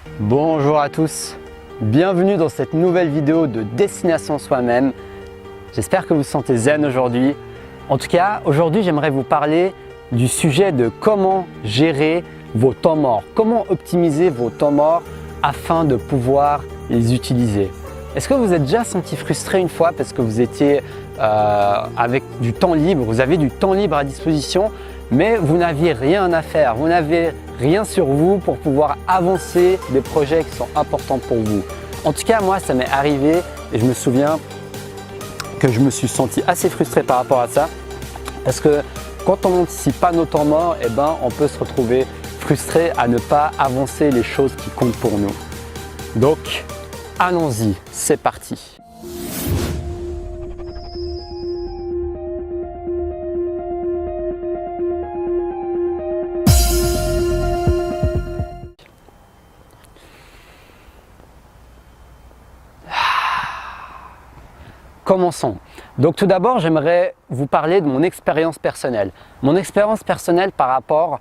Bonjour à tous, bienvenue dans cette nouvelle vidéo de Destination Soi-même. J'espère que vous vous sentez zen aujourd'hui. En tout cas, aujourd'hui j'aimerais vous parler du sujet de comment gérer vos temps morts, comment optimiser vos temps morts afin de pouvoir les utiliser. Est-ce que vous êtes déjà senti frustré une fois parce que vous étiez avec du temps libre, vous avez du temps libre à disposition, mais vous n'aviez rien à faire, vous n'avez rien sur vous pour pouvoir avancer des projets qui sont importants pour vous. En tout cas, moi, ça m'est arrivé et je me souviens que je me suis senti assez frustré par rapport à ça parce que quand on n'anticipe pas nos temps morts, on peut se retrouver frustré à ne pas avancer les choses qui comptent pour nous. Donc, allons-y, c'est parti. Commençons. Donc tout d'abord, j'aimerais vous parler de mon expérience personnelle. Mon expérience personnelle par rapport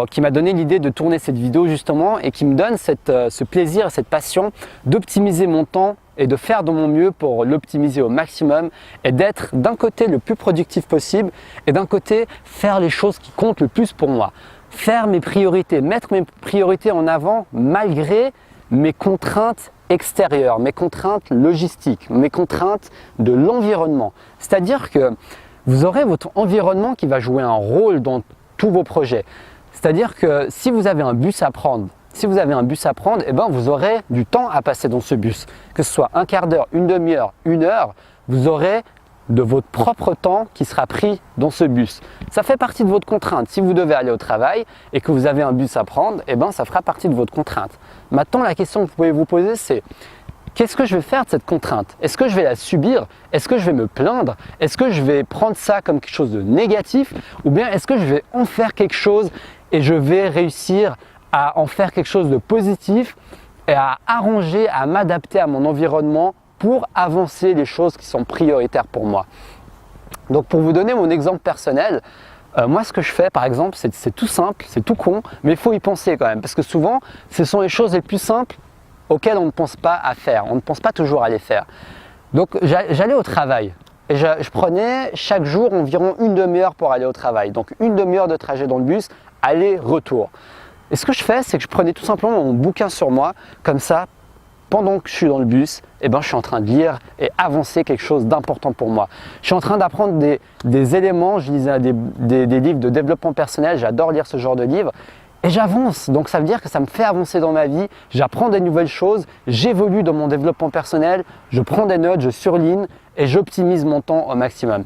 qui m'a donné l'idée de tourner cette vidéo justement et qui me donne ce plaisir et cette passion d'optimiser mon temps et de faire de mon mieux pour l'optimiser au maximum et d'être d'un côté le plus productif possible et d'un côté faire les choses qui comptent le plus pour moi. Faire mes priorités, mettre mes priorités en avant malgré mes contraintes extérieures, mes contraintes logistiques, mes contraintes de l'environnement. C'est-à-dire que vous aurez votre environnement qui va jouer un rôle dans tous vos projets. C'est-à-dire que si vous avez un bus à prendre, vous aurez du temps à passer dans ce bus. Que ce soit un quart d'heure, une demi-heure, une heure, vous aurez de votre propre temps qui sera pris dans ce bus. Ça fait partie de votre contrainte. Si vous devez aller au travail et que vous avez un bus à prendre, ça fera partie de votre contrainte. Maintenant, la question que vous pouvez vous poser, c'est qu'est-ce que je vais faire de cette contrainte? Est-ce que je vais la subir? Est-ce que je vais me plaindre? Est-ce que je vais prendre ça comme quelque chose de négatif? Ou bien est-ce que je vais en faire quelque chose et je vais réussir à en faire quelque chose de positif et à arranger, à m'adapter à mon environnement pour avancer les choses qui sont prioritaires pour moi. Donc pour vous donner mon exemple personnel, moi ce que je fais par exemple, c'est tout simple, c'est tout con, mais il faut y penser quand même parce que souvent ce sont les choses les plus simples auxquelles on ne pense pas à faire, on ne pense pas toujours à les faire. Donc j'allais au travail et je prenais chaque jour environ une demi-heure pour aller au travail, donc une demi-heure de trajet dans le bus, aller-retour. Et ce que je fais, c'est que je prenais tout simplement mon bouquin sur moi, comme ça, pendant que je suis dans le bus, je suis en train de lire et avancer quelque chose d'important pour moi. Je suis en train d'apprendre des éléments, je lisais des livres de développement personnel, j'adore lire ce genre de livres, et j'avance. Donc ça veut dire que ça me fait avancer dans ma vie, j'apprends des nouvelles choses, j'évolue dans mon développement personnel, je prends des notes, je surligne et j'optimise mon temps au maximum.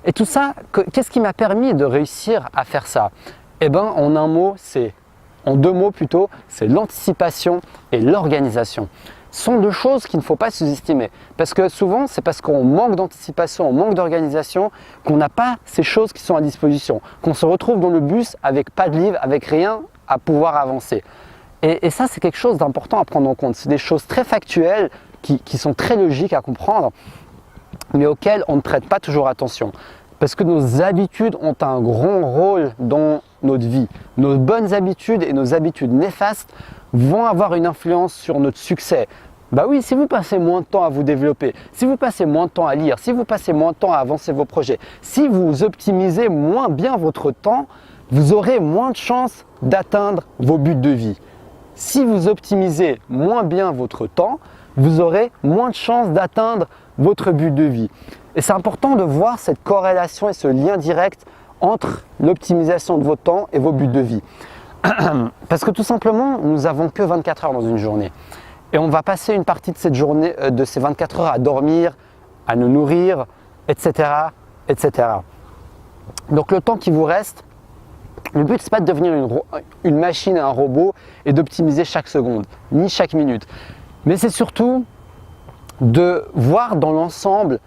Et tout ça, qu'est-ce qui m'a permis de réussir à faire ça? En deux mots plutôt, c'est l'anticipation et l'organisation. Ce sont deux choses qu'il ne faut pas sous-estimer. Parce que souvent, c'est parce qu'on manque d'anticipation, on manque d'organisation, qu'on n'a pas ces choses qui sont à disposition. Qu'on se retrouve dans le bus avec pas de livre, avec rien à pouvoir avancer. Et ça, c'est quelque chose d'important à prendre en compte. C'est des choses très factuelles qui sont très logiques à comprendre, mais auxquelles on ne prête pas toujours attention. Parce que nos habitudes ont un grand rôle dans notre vie. Nos bonnes habitudes et nos habitudes néfastes vont avoir une influence sur notre succès. Bah oui, si vous passez moins de temps à vous développer, si vous passez moins de temps à lire, si vous passez moins de temps à avancer vos projets, si vous optimisez moins bien votre temps, vous aurez moins de chances d'atteindre vos buts de vie. Si vous optimisez moins bien votre temps, vous aurez moins de chances d'atteindre votre but de vie. Et c'est important de voir cette corrélation et ce lien direct entre l'optimisation de votre temps et vos buts de vie. Parce que tout simplement, nous n'avons que 24 heures dans une journée. Et on va passer une partie de cette journée, de ces 24 heures à dormir, à nous nourrir, etc., etc. Donc le temps qui vous reste, le but, ce n'est pas de devenir une machine et un robot et d'optimiser chaque seconde, ni chaque minute. Mais c'est surtout de voir dans l'ensemble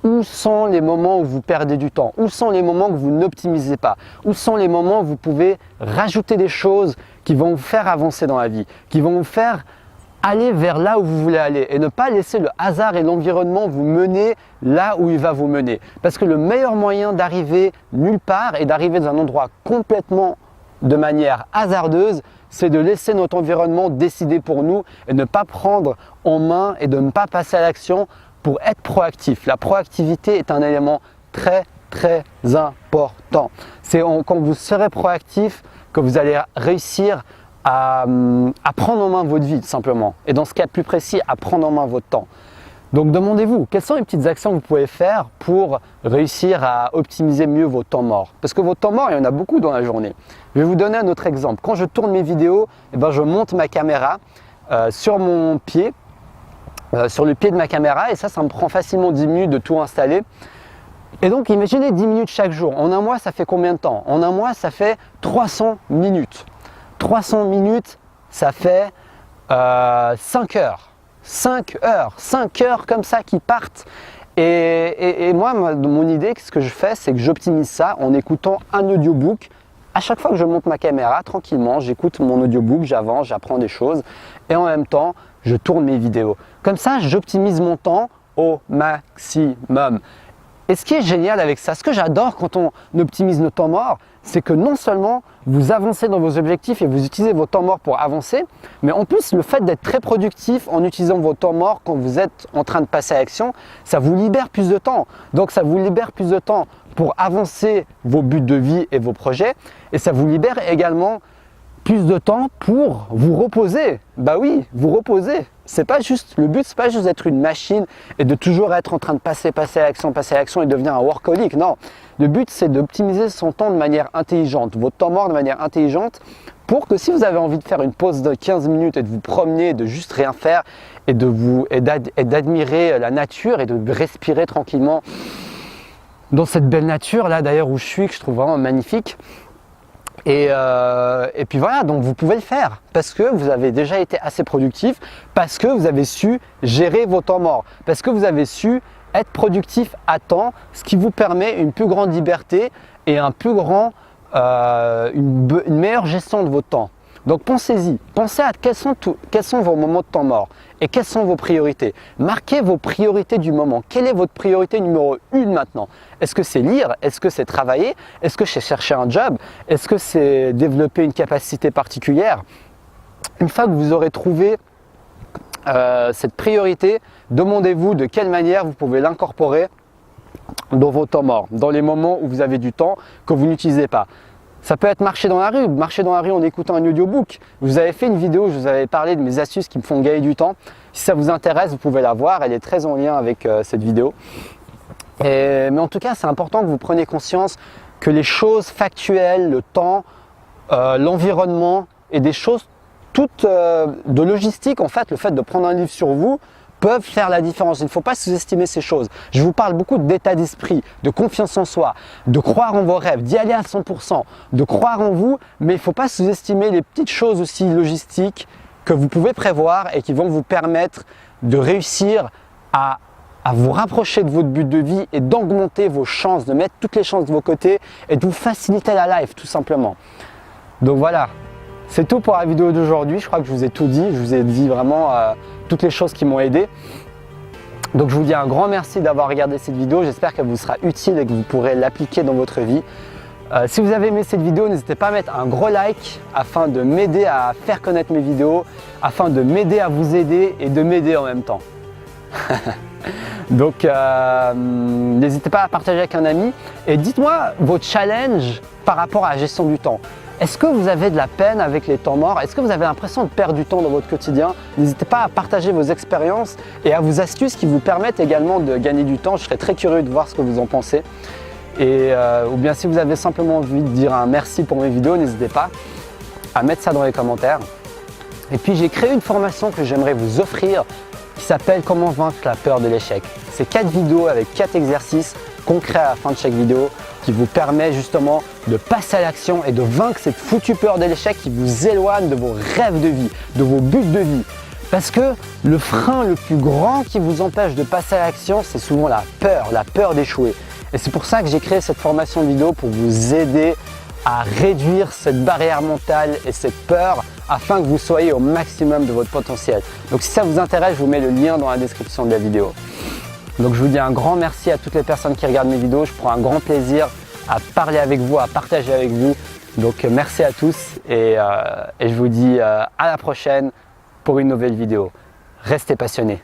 où sont les moments où vous perdez du temps, où sont les moments que vous n'optimisez pas, où sont les moments où vous pouvez rajouter des choses qui vont vous faire avancer dans la vie, qui vont vous faire aller vers là où vous voulez aller et ne pas laisser le hasard et l'environnement vous mener là où il va vous mener. Parce que le meilleur moyen d'arriver nulle part et d'arriver dans un endroit complètement de manière hasardeuse, c'est de laisser notre environnement décider pour nous et ne pas prendre en main et de ne pas passer à l'action pour être proactif. La proactivité est un élément très important. C'est quand vous serez proactif que vous allez réussir à prendre en main votre vie tout simplement. Et dans ce cas plus précis, à prendre en main votre temps. Donc demandez-vous, quelles sont les petites actions que vous pouvez faire pour réussir à optimiser mieux vos temps morts? Parce que vos temps morts, il y en a beaucoup dans la journée. Je vais vous donner un autre exemple. Quand je tourne mes vidéos, je monte ma caméra sur mon pied, sur le pied de ma caméra, et ça me prend facilement 10 minutes de tout installer. Et donc imaginez 10 minutes chaque jour. En un mois, ça fait combien de temps? En un mois, ça fait 300 minutes. 300 minutes, ça fait 5 heures. 5 heures comme ça qui partent. Et moi, mon idée, ce que je fais, c'est que j'optimise ça en écoutant un audiobook. À chaque fois que je monte ma caméra, tranquillement, j'écoute mon audiobook, j'avance, j'apprends des choses et en même temps, je tourne mes vidéos. Comme ça, j'optimise mon temps au maximum. Et ce qui est génial avec ça, ce que j'adore quand on optimise nos temps morts, c'est que non seulement vous avancez dans vos objectifs et vous utilisez vos temps morts pour avancer, mais en plus le fait d'être très productif en utilisant vos temps morts quand vous êtes en train de passer à l'action, ça vous libère plus de temps. Donc ça vous libère plus de temps pour avancer vos buts de vie et vos projets, et ça vous libère également plus de temps pour vous reposer. Bah oui, vous reposer. C'est pas juste, le but, c'est pas juste d'être une machine et de toujours être en train de passer à l'action et devenir un workaholic. Non, le but, c'est d'optimiser son temps de manière intelligente, votre temps mort de manière intelligente, pour que si vous avez envie de faire une pause de 15 minutes et de vous promener, de juste rien faire et d'admirer la nature et de respirer tranquillement dans cette belle nature là d'ailleurs où je suis, que je trouve vraiment magnifique. Et puis voilà, donc vous pouvez le faire parce que vous avez déjà été assez productif, parce que vous avez su gérer vos temps morts, parce que vous avez su être productif à temps, ce qui vous permet une plus grande liberté et une meilleure gestion de votre temps. Donc pensez-y, pensez à quels sont vos moments de temps mort et quelles sont vos priorités. Marquez vos priorités du moment. Quelle est votre priorité numéro 1 maintenant? Est-ce que c'est lire? Est-ce que c'est travailler? Est-ce que c'est chercher un job? Est-ce que c'est développer une capacité particulière? Une fois que vous aurez trouvé cette priorité, demandez-vous de quelle manière vous pouvez l'incorporer dans vos temps morts, dans les moments où vous avez du temps que vous n'utilisez pas. Ça peut être marcher dans la rue en écoutant un audiobook. Vous avez fait une vidéo où je vous avais parlé de mes astuces qui me font gagner du temps. Si ça vous intéresse, vous pouvez la voir, elle est très en lien avec cette vidéo. Mais en tout cas, c'est important que vous preniez conscience que les choses factuelles, le temps, l'environnement et des choses toutes de logistique, en fait, le fait de prendre un livre sur vous, peuvent faire la différence. Il ne faut pas sous-estimer ces choses. Je vous parle beaucoup d'état d'esprit, de confiance en soi, de croire en vos rêves, d'y aller à 100%, de croire en vous, mais il ne faut pas sous-estimer les petites choses aussi logistiques que vous pouvez prévoir et qui vont vous permettre de réussir à vous rapprocher de votre but de vie et d'augmenter vos chances, de mettre toutes les chances de vos côtés et de vous faciliter la life tout simplement. Donc voilà. C'est tout pour la vidéo d'aujourd'hui, je crois que je vous ai tout dit, je vous ai dit vraiment toutes les choses qui m'ont aidé. Donc je vous dis un grand merci d'avoir regardé cette vidéo, j'espère qu'elle vous sera utile et que vous pourrez l'appliquer dans votre vie. Si vous avez aimé cette vidéo, n'hésitez pas à mettre un gros like afin de m'aider à faire connaître mes vidéos, afin de m'aider à vous aider et de m'aider en même temps. Donc n'hésitez pas à partager avec un ami et dites-moi vos challenges par rapport à la gestion du temps. Est-ce que vous avez de la peine avec les temps morts? Est-ce que vous avez l'impression de perdre du temps dans votre quotidien? N'hésitez pas à partager vos expériences et à vos astuces qui vous permettent également de gagner du temps. Je serais très curieux de voir ce que vous en pensez. Ou bien si vous avez simplement envie de dire un merci pour mes vidéos, n'hésitez pas à mettre ça dans les commentaires. Et puis j'ai créé une formation que j'aimerais vous offrir qui s'appelle « Comment vaincre la peur de l'échec ». C'est 4 vidéos avec 4 exercices concrets à la fin de chaque vidéo qui vous permet justement de passer à l'action et de vaincre cette foutue peur de l'échec qui vous éloigne de vos rêves de vie, de vos buts de vie. Parce que le frein le plus grand qui vous empêche de passer à l'action, c'est souvent la peur d'échouer. Et c'est pour ça que j'ai créé cette formation vidéo pour vous aider à réduire cette barrière mentale et cette peur afin que vous soyez au maximum de votre potentiel. Donc si ça vous intéresse, je vous mets le lien dans la description de la vidéo. Donc je vous dis un grand merci à toutes les personnes qui regardent mes vidéos. Je prends un grand plaisir à parler avec vous, à partager avec vous Donc merci à tous et je vous dis à la prochaine pour une nouvelle vidéo. Restez passionnés.